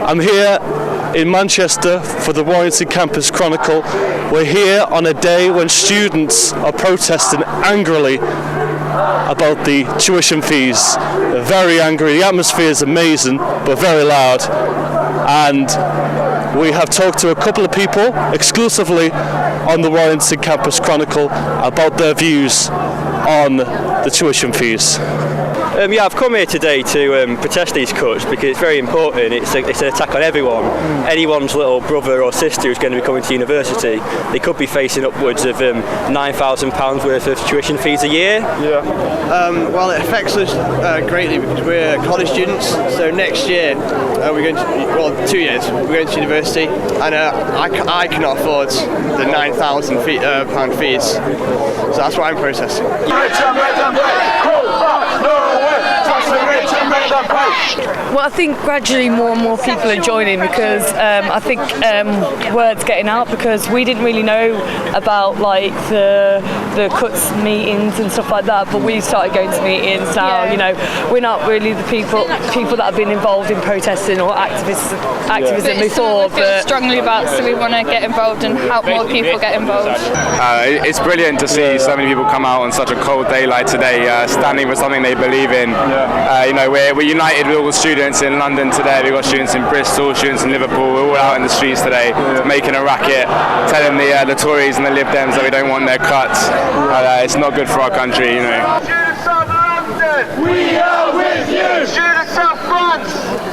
I'm here in Manchester for the Warrington Campus Chronicle. We're here on a day when students are protesting angrily about the tuition fees. They're very angry. The atmosphere is amazing, but very loud. And we have talked to a couple of people exclusively on the Warrington Campus Chronicle about their views on the tuition fees. I've come here today to protest these cuts because it's very important. It's an attack on everyone. Anyone's little brother or sister who's going to be coming to university, they could be facing upwards of £9,000 worth of tuition fees a year. Yeah. Well, it affects us greatly because we're college students. So next year we're going to, 2 years, we're going to university, and I cannot afford the £9,000 fees. So that's why I'm protesting. Well, I think gradually more and more people are joining because I think word's getting out, because we didn't really know about like the cuts meetings and stuff like that, but we started going to meetings now. Yeah. You know, we're not really the people that have been involved in protesting or activism before. We feel strongly about, so we want to get involved and help more people get involved. It's brilliant to see so many people come out on such a cold day like today, standing for something they believe in. We're united with all the students in London today. We've got students in Bristol, students in Liverpool. We're all out in the streets today, making a racket, telling the Tories and the Lib Dems that we don't want their cuts. It's not good for our country, you know. Students of London, we are with you. Students of France,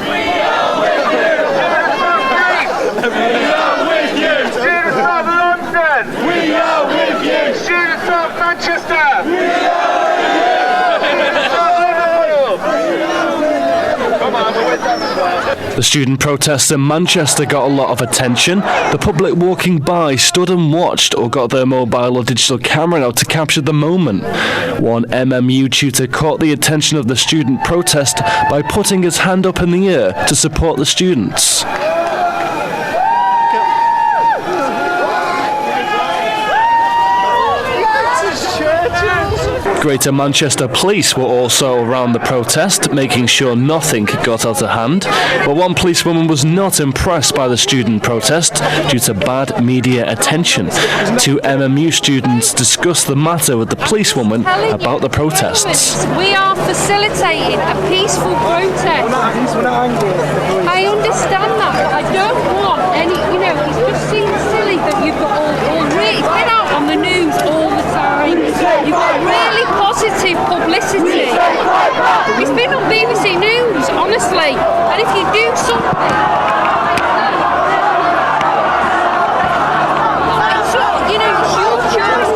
we are with you. Students of Greece, we are with you. Students of London, we are with you. Students of Manchester, we are with you. The student protests in Manchester got a lot of attention. The public walking by stood and watched or got their mobile or digital camera out to capture the moment. One M.M.U. tutor caught the attention of the student protest by putting his hand up in the air to support the students. Greater Manchester Police were also around the protest, making sure nothing got out of hand. But one policewoman was not impressed by the student protest due to bad media attention. Two M.M.U. students discussed the matter with the policewoman about the protests. We are facilitating a peaceful protest. I understand that, but I don't want any, it just seems silly that you've got it's been out on the news all the time. You've got really positive publicity. It's been on BBC News, honestly. And if you do something, it's your choice.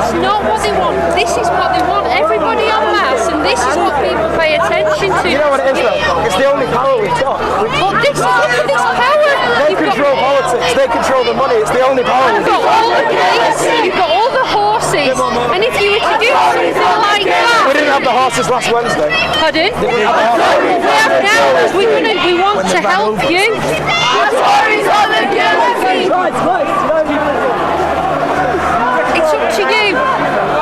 It's not what they want. This is what they want. Everybody en masse, and this is what people pay attention to. You know what it is though? It's the only power we've got. But look at this power. They control politics, they control the money, it's the only power we've got. You've got all the police, you've got all the horses, and if you were to do something like that... We didn't have the horses last Wednesday. Pardon? We have now, because we want to help you. It's up to you.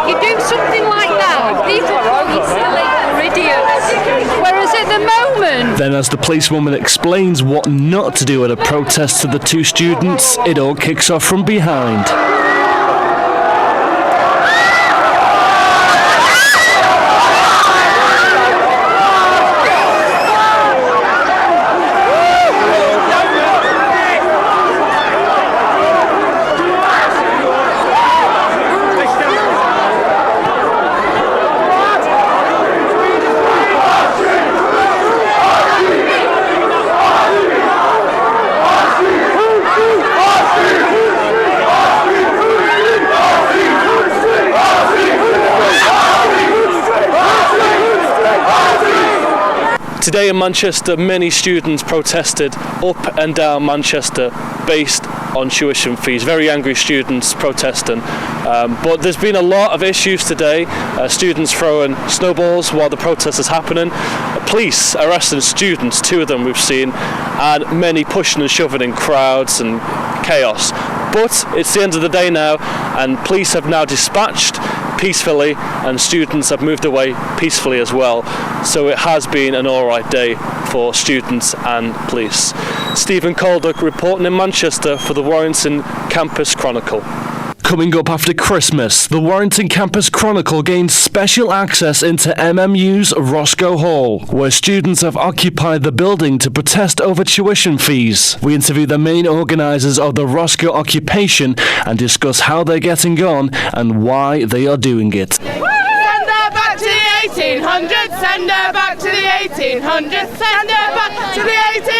You do something like that, people call you silly or idiots. Whereas at the moment... Then as the policewoman explains what not to do at a protest to the two students, it all kicks off from behind. Today in Manchester, many students protested up and down Manchester based on tuition fees. Very angry students protesting. But there's been a lot of issues today. Students throwing snowballs while the protest is happening. Police arresting students, 2 of them we've seen, and many pushing and shoving in crowds and chaos. But it's the end of the day now, and police have now dispatched peacefully, and students have moved away peacefully as well. So it has been an alright day for students and police. Stephen Colduck reporting in Manchester for the Warrington Campus Chronicle. Coming up after Christmas, the Warrington Campus Chronicle gains special access into M.M.U's Roscoe Hall, where students have occupied the building to protest over tuition fees. We interview the main organisers of the Roscoe occupation and discuss how they're getting on and why they are doing it. Send her back to the 1800s, send her back to the 1800s, send her back to the 1800s.